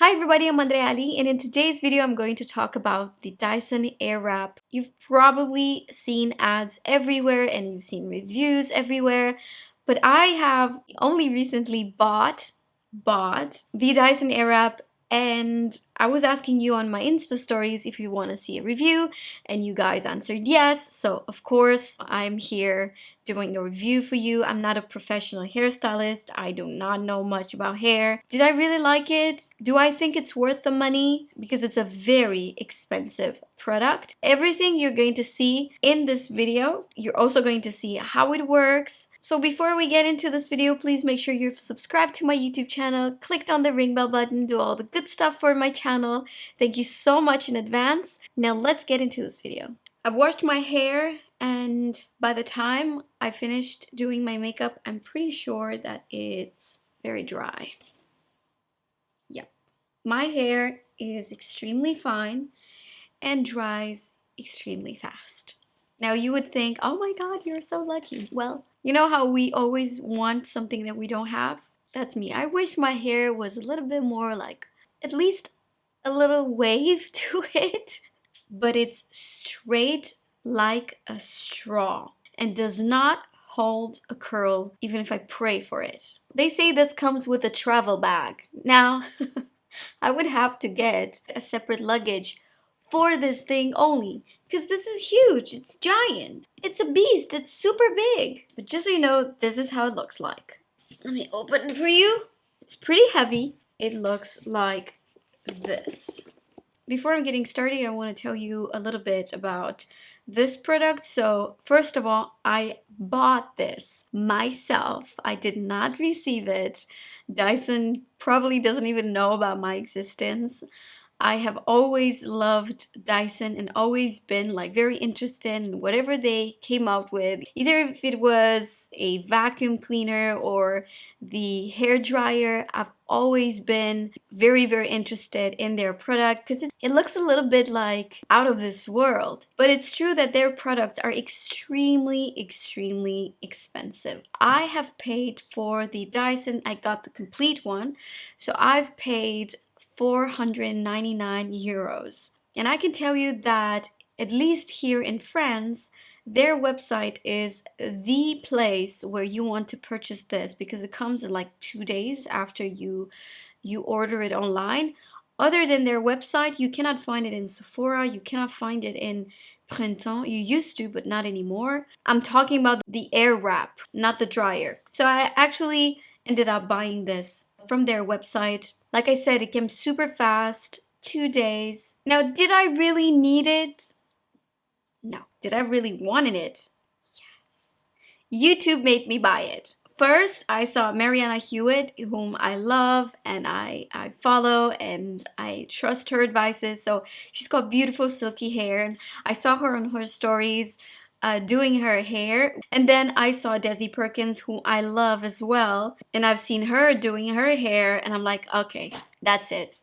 Hi everybody, I'm Andreea, and in today's video I'm going to talk about the Dyson Airwrap. You've probably seen ads everywhere and you've seen reviews everywhere, but I have only recently bought the Dyson Airwrap, and I was asking you on my Insta stories if you want to see a review, and you guys answered yes. So of course I'm here doing a review for you. I'm not a professional hairstylist. I do not know much about hair. Did I really like it? Do I think it's worth the money? Because it's a very expensive product. Everything you're going to see in this video, you're also going to see how it works. So before we get into this video, please make sure you've subscribed to my YouTube channel, clicked on the ring bell button, do all the good stuff for my channel. Thank you so much in advance. Now let's get into this video. I've washed my hair, and by the time I finished doing my makeup, I'm pretty sure that it's very dry. Yep. My hair is extremely fine and dries extremely fast. Now you would think, oh my God, you're so lucky. Well, you know how we always want something that we don't have? That's me. I wish my hair was a little bit more like, at least a little wave to it. But it's straight like a straw and does not hold a curl even if I pray for it. They say this comes with a travel bag. Now, I would have to get a separate luggage for this thing only, because this is huge, it's giant, it's a beast, it's super big. But just so you know, this is how it looks like. Let me open it for you. It's pretty heavy. It looks like this. Before I'm getting started, I want to tell you a little bit about this product. So first of all, I bought this myself. I did not receive it. Dyson probably doesn't even know about my existence. I have always loved Dyson and always been like very interested in whatever they came out with, either if it was a vacuum cleaner or the hair dryer. I've always been very interested in their product because it looks a little bit like out of this world. But it's true that their products are extremely expensive. I have paid for the Dyson, I got the complete one, so I've paid 499 euros. And I can tell you that at least here in France, their website is the place where you want to purchase this, because it comes in like 2 days after you order it online. Other than their website, you cannot find it in Sephora, you cannot find it in Printemps. You used to, but not anymore. I'm talking about the Airwrap, not the dryer. So I actually ended up buying this from their website. Like I said, it came super fast, 2 days. Now, did I really need it? No. Did I really want it? Yes. YouTube made me buy it. First, I saw Mariana Hewitt, whom I love and I follow and I trust her advices. So she's got beautiful silky hair, and I saw her on her stories doing her hair. And then I saw Desi Perkins, who I love as well, and I've seen her doing her hair, and I'm like, okay, that's it.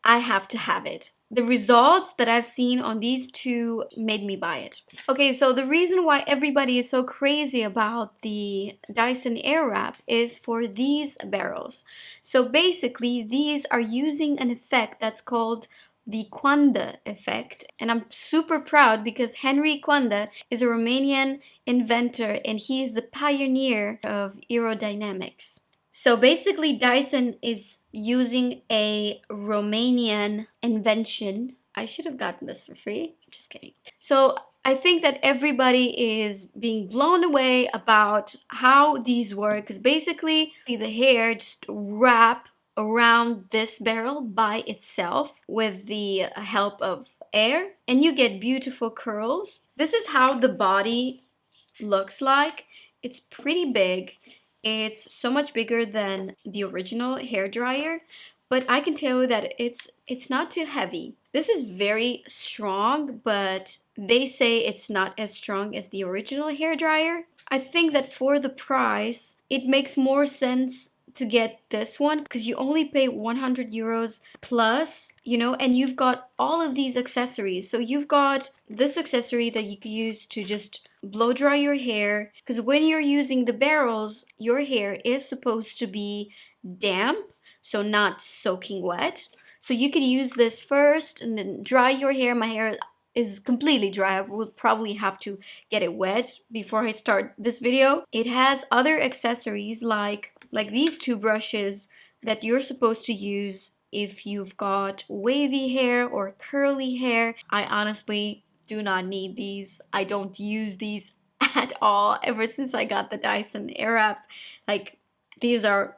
I have to have it. The results that I've seen on these two made me buy it. Okay, so the reason why everybody is so crazy about the Dyson Airwrap is for these barrels. So basically, these are using an effect that's called the Quanda effect, and I'm super proud because Henry Quanda is a Romanian inventor and he is the pioneer of aerodynamics. So basically, Dyson is using a Romanian invention. I should have gotten this for free. Just kidding. So I think that everybody is being blown away about how these work, because basically the hair just wrap around this barrel by itself with the help of air, and you get beautiful curls. This is how the body looks like. It's pretty big. It's so much bigger than the original hair dryer, but I can tell you that it's not too heavy. This is very strong, but they say it's not as strong as the original hair dryer. I think that for the price, it makes more sense to get this one because you only pay 100 euros plus, and you've got all of these accessories. So you've got this accessory that you can use to just blow dry your hair, because when you're using the barrels, your hair is supposed to be damp, so not soaking wet. So you could use this first and then dry your hair. My hair is completely dry. I will probably have to get it wet before I start this video. It has other accessories like these two brushes that you're supposed to use if you've got wavy hair or curly hair. I honestly do not need these. I don't use these at all ever since I got the Dyson Airwrap. Like, these are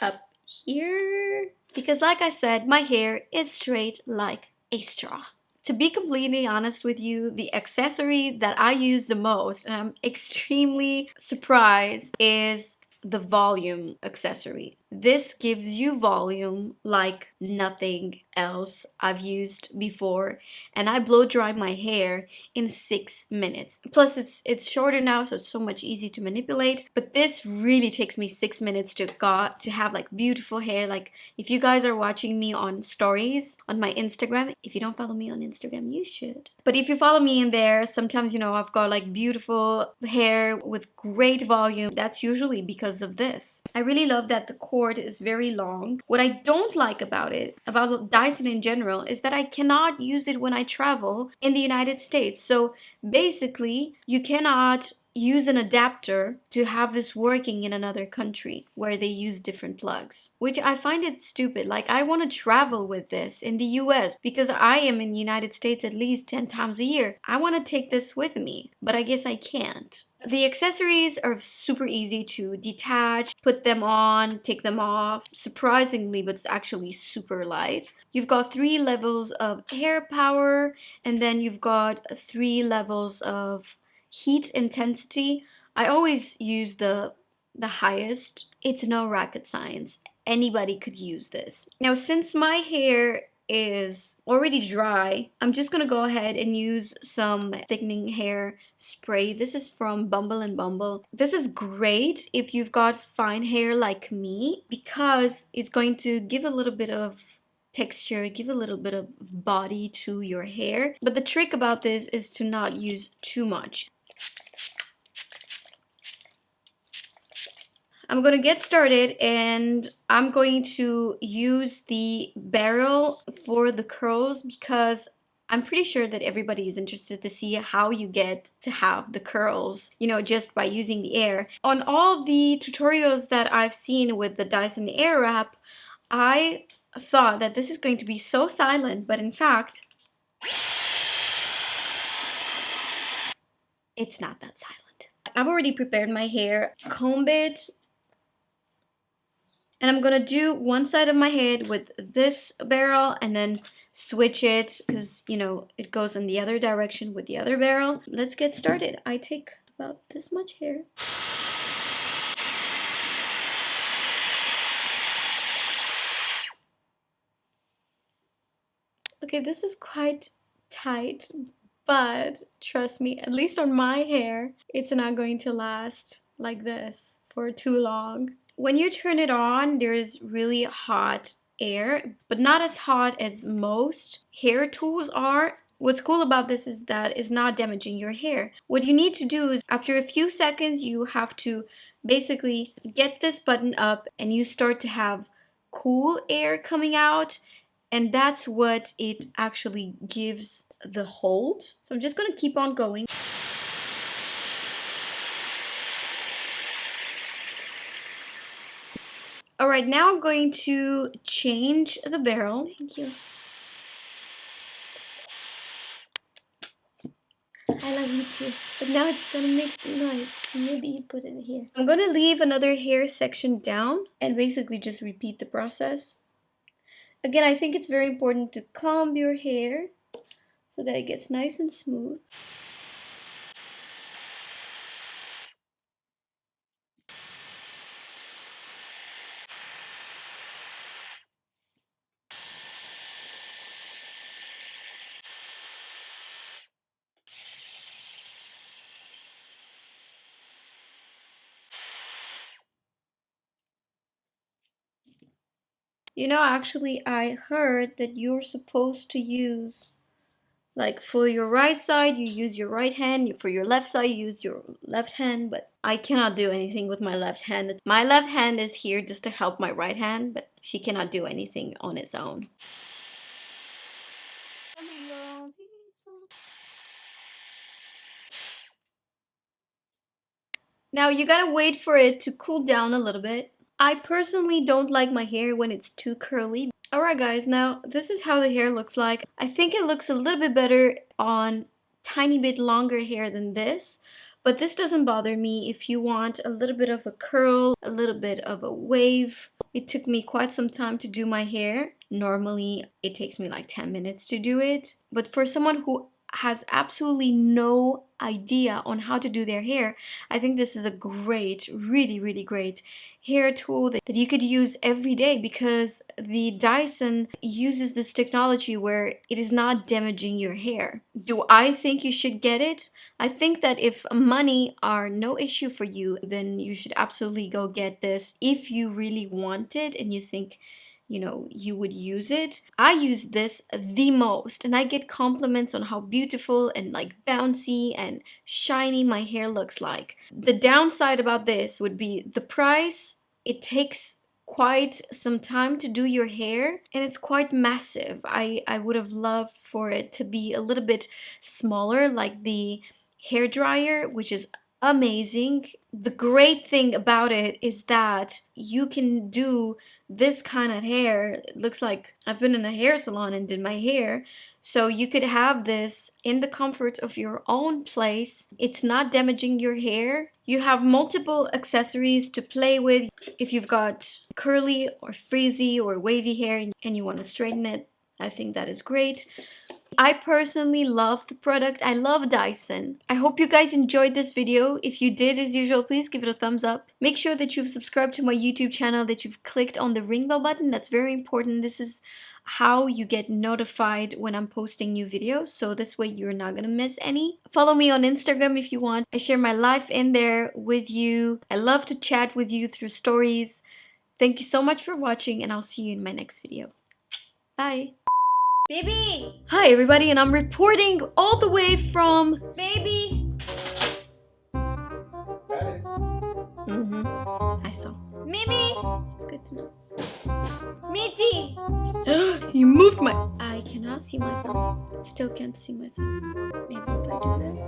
up here because, like I said, my hair is straight like a straw. To be completely honest with you, the accessory that I use the most, and I'm extremely surprised, is the volume accessory. This gives you volume like nothing else I've used before, and I blow dry my hair in 6 minutes. Plus it's shorter now, so it's so much easier to manipulate, but this really takes me 6 minutes to have like beautiful hair. Like, if you guys are watching me on stories on my Instagram, if you don't follow me on Instagram, you should. But if you follow me in there, sometimes, you know, I've got like beautiful hair with great volume. That's usually because of this. I really love that the cord is very long. What I don't like about it, about Dyson in general, is that I cannot use it when I travel in the United States. So basically, you cannot use an adapter to have this working in another country where they use different plugs, which I find it stupid. Like, I want to travel with this in the US because I am in the United States at least 10 times a year. I want to take this with me, but I guess I can't. The accessories are super easy to detach, put them on, take them off. Surprisingly, but it's actually super light. You've got 3 levels of hair power, and then you've got 3 levels of heat intensity. I always use the highest. It's no rocket science. Anybody could use this. Now, since my hair is already dry, I'm just gonna go ahead and use some thickening hair spray. This is from Bumble and Bumble. This is great if you've got fine hair like me because it's going to give a little bit of texture, give a little bit of body to your hair. But the trick about this is to not use too much. I'm gonna get started and I'm going to use the barrel for the curls because I'm pretty sure that everybody is interested to see how you get to have the curls, you know, just by using the air. On all the tutorials that I've seen with the Dyson Airwrap, I thought that this is going to be so silent, but in fact, it's not that silent. I've already prepared my hair, comb it, and I'm gonna do one side of my head with this barrel and then switch it because, you know, it goes in the other direction with the other barrel. Let's get started. I take about this much hair. Okay, this is quite tight, but trust me, at least on my hair, it's not going to last like this for too long. When you turn it on, there's really hot air, but not as hot as most hair tools are. What's cool about this is that it's not damaging your hair. What you need to do is after a few seconds, you have to basically get this button up and you start to have cool air coming out. And that's what it actually gives the hold. So I'm just gonna keep on going. All right, now I'm going to change the barrel. Thank you. I love you too. But now it's gonna make noise. Maybe you put it here. I'm gonna leave another hair section down and basically just repeat the process. Again, I think it's very important to comb your hair so that it gets nice and smooth. You know, actually, I heard that you're supposed to use, like, for your right side, you use your right hand. For your left side, you use your left hand. But I cannot do anything with my left hand. My left hand is here just to help my right hand, but she cannot do anything on its own. Now you gotta wait for it to cool down a little bit. I personally don't like my hair when it's too curly. Alright guys, now this is how the hair looks like. I think it looks a little bit better on tiny bit longer hair than this, but this doesn't bother me if you want a little bit of a curl, a little bit of a wave. It took me quite some time to do my hair. Normally it takes me like 10 minutes to do it, but for someone who has absolutely no idea on how to do their hair, I think this is a great, really great hair tool that you could use every day, because the Dyson uses this technology where it is not damaging your hair. Do I think you should get it? I think that if money are no issue for you, then you should absolutely go get this if you really want it and you think, you know, you would use it. I use this the most, and I get compliments on how beautiful and like bouncy and shiny my hair looks like. The downside about this would be the price. It takes quite some time to do your hair, and it's quite massive. I would have loved for it to be a little bit smaller, like the hair dryer, which is amazing. The great thing about it is that you can do this kind of hair. It looks like I've been in a hair salon and did my hair. So you could have this in the comfort of your own place. It's not damaging your hair. You have multiple accessories to play with. If you've got curly or frizzy or wavy hair and you want to straighten it, I think that is great. I personally love the product. I love Dyson. I hope you guys enjoyed this video. If you did, as usual, please give it a thumbs up. Make sure that you've subscribed to my YouTube channel, that you've clicked on the ring bell button. That's very important. This is how you get notified when I'm posting new videos, so this way you're not gonna miss any. Follow me on Instagram if you want. I share my life in there with you. I love to chat with you through stories. Thank you so much for watching, and I'll see you in my next video. Bye. Baby! Hi everybody, and I'm reporting all the way from... Baby! I saw. Mimi! It's good to know. Miti! You moved my... I cannot see myself. Still can't see myself. Maybe if I do this.